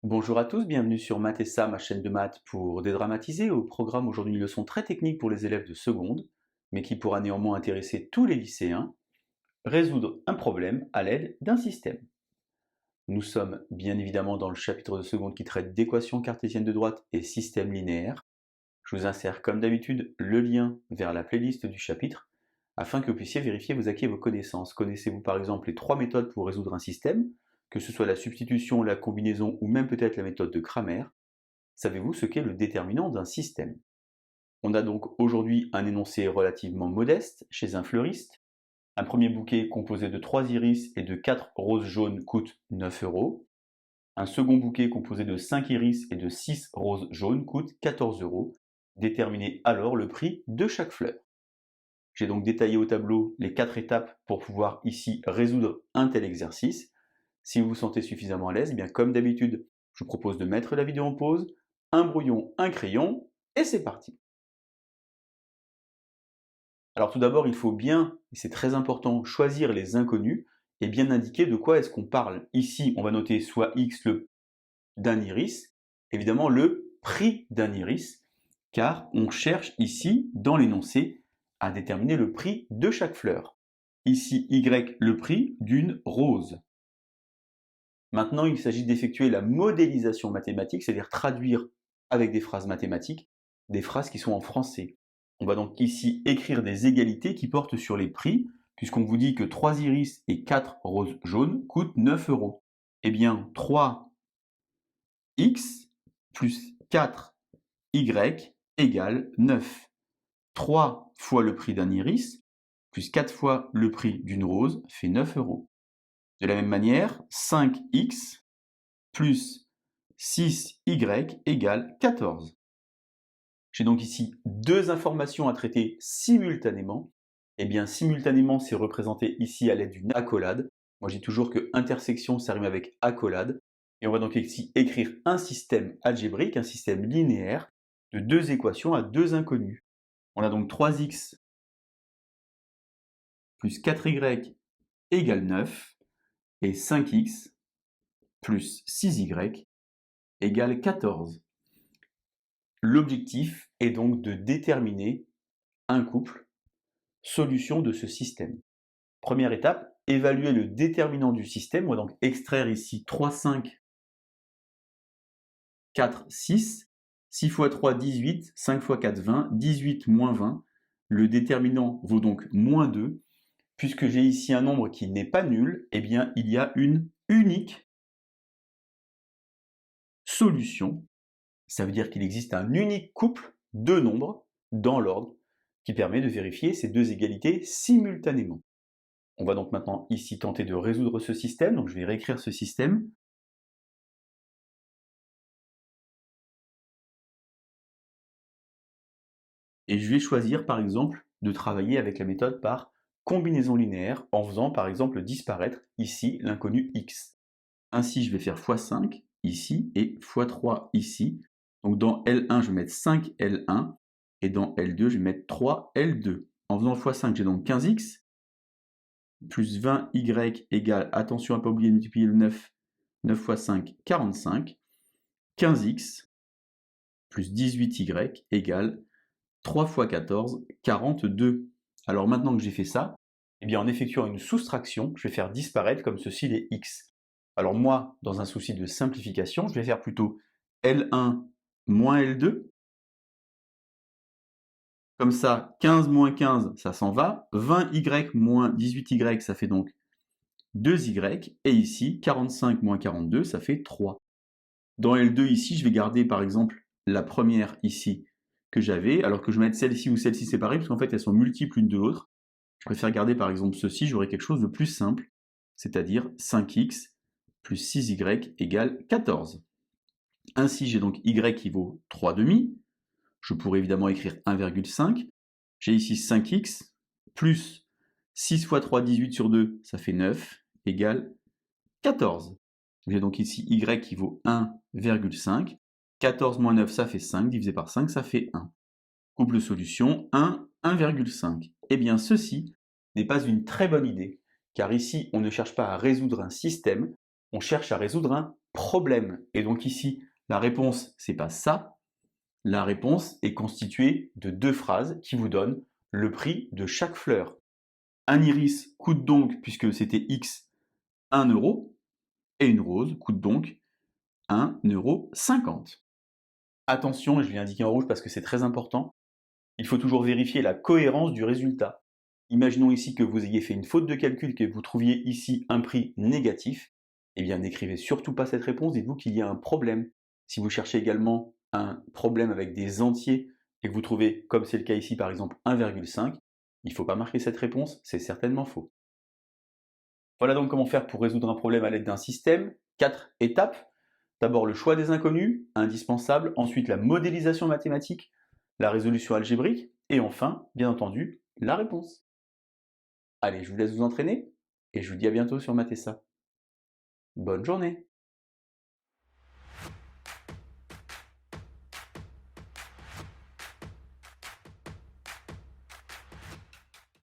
Bonjour à tous, bienvenue sur Math et ça, ma chaîne de maths pour dédramatiser. Au programme aujourd'hui une leçon très technique pour les élèves de seconde, mais qui pourra néanmoins intéresser tous les lycéens, résoudre un problème à l'aide d'un système. Nous sommes bien évidemment dans le chapitre de seconde qui traite d'équations cartésiennes de droite et système linéaire. Je vous insère comme d'habitude le lien vers la playlist du chapitre afin que vous puissiez vérifier vos acquis et vos connaissances. Connaissez-vous par exemple les trois méthodes pour résoudre un système, que ce soit la substitution, la combinaison ou même peut-être la méthode de Cramer? Savez-vous ce qu'est le déterminant d'un système? On a donc aujourd'hui un énoncé relativement modeste chez un fleuriste. Un premier bouquet composé de 3 iris et de 4 roses jaunes coûte 9 euros. Un second bouquet composé de 5 iris et de 6 roses jaunes coûte 14 euros. Déterminez alors le prix de chaque fleur. J'ai donc détaillé au tableau les 4 étapes pour pouvoir ici résoudre un tel exercice. Si vous vous sentez suffisamment à l'aise, bien comme d'habitude, je vous propose de mettre la vidéo en pause, un brouillon, un crayon, et c'est parti. Alors tout d'abord, il faut bien, et c'est très important, choisir les inconnus et bien indiquer de quoi est-ce qu'on parle. Ici, on va noter soit X le d'un iris, évidemment le prix d'un iris, car on cherche ici, dans l'énoncé, à déterminer le prix de chaque fleur. Ici, Y le prix d'une rose. Maintenant, il s'agit d'effectuer la modélisation mathématique, c'est-à-dire traduire avec des phrases mathématiques, des phrases qui sont en français. On va donc ici écrire des égalités qui portent sur les prix, puisqu'on vous dit que 3 iris et 4 roses jaunes coûtent 9 euros. Eh bien, 3x plus 4y égale 9. 3 fois le prix d'un iris plus 4 fois le prix d'une rose fait 9 euros. De la même manière, 5x plus 6y égale 14. J'ai donc ici deux informations à traiter simultanément. Et bien simultanément, c'est représenté ici à l'aide d'une accolade. Moi, je dis toujours que intersection, ça rime avec accolade. Et on va donc ici écrire un système algébrique, un système linéaire, de deux équations à deux inconnues. On a donc 3x plus 4y égale 9, et 5x plus 6y égale 14. L'objectif est donc de déterminer un couple solution de ce système. Première étape, évaluer le déterminant du système. On va donc extraire ici 3, 5, 4, 6. 6 fois 3, 18. 5 fois 4, 20. 18 moins 20. Le déterminant vaut donc moins 2. Puisque j'ai ici un nombre qui n'est pas nul, eh bien il y a une unique solution. Ça veut dire qu'il existe un unique couple de nombres dans l'ordre qui permet de vérifier ces deux égalités simultanément. On va donc maintenant ici tenter de résoudre ce système, donc je vais réécrire ce système. Et je vais choisir par exemple de travailler avec la méthode par combinaison linéaire en faisant par exemple disparaître ici l'inconnu x. Ainsi je vais faire x5 ici et x3 ici. Donc dans L1 je vais mettre 5L1 et dans L2 je vais mettre 3L2. En faisant x5 j'ai donc 15x plus 20y égale, attention à ne pas oublier de multiplier le 9, 9 fois 5, 45. 15x plus 18y égale 3 fois 14, 42. Alors maintenant que j'ai fait ça, eh bien en effectuant une soustraction, je vais faire disparaître comme ceci les x. Alors moi, dans un souci de simplification, je vais faire plutôt L1 moins L2. Comme ça, 15 moins 15, ça s'en va. 20y moins 18y, ça fait donc 2y. Et ici, 45 moins 42, ça fait 3. Dans L2 ici, je vais garder par exemple la première ici que j'avais, alors que je vais mettre celle-ci ou celle-ci séparées, parce qu'en fait elles sont multiples l'une de l'autre. Je préfère garder par exemple ceci, j'aurai quelque chose de plus simple, c'est-à-dire 5x plus 6y égale 14. Ainsi j'ai donc y qui vaut 3 demi, je pourrais évidemment écrire 1,5, j'ai ici 5x plus 6 fois 3, 18 sur 2, ça fait 9, égale 14. J'ai donc ici y qui vaut 1,5. 14 moins 9, ça fait 5. Divisé par 5, ça fait 1. Couple solution 1, 1,5. Eh bien, ceci n'est pas une très bonne idée, car ici, on ne cherche pas à résoudre un système, on cherche à résoudre un problème. Et donc ici, la réponse, c'est pas ça. La réponse est constituée de deux phrases qui vous donnent le prix de chaque fleur. Un iris coûte donc, puisque c'était X, 1 euro, et une rose coûte donc 1,50 €. Attention, et je l'ai indiqué en rouge parce que c'est très important, il faut toujours vérifier la cohérence du résultat. Imaginons ici que vous ayez fait une faute de calcul, que vous trouviez ici un prix négatif. Eh bien, n'écrivez surtout pas cette réponse, dites-vous qu'il y a un problème. Si vous cherchez également un problème avec des entiers et que vous trouvez, comme c'est le cas ici par exemple, 1,5, il ne faut pas marquer cette réponse, c'est certainement faux. Voilà donc comment faire pour résoudre un problème à l'aide d'un système. 4 étapes. D'abord le choix des inconnus, indispensable. Ensuite la modélisation mathématique, la résolution algébrique. Et enfin, bien entendu, la réponse. Allez, je vous laisse vous entraîner et je vous dis à bientôt sur Mathessa. Bonne journée!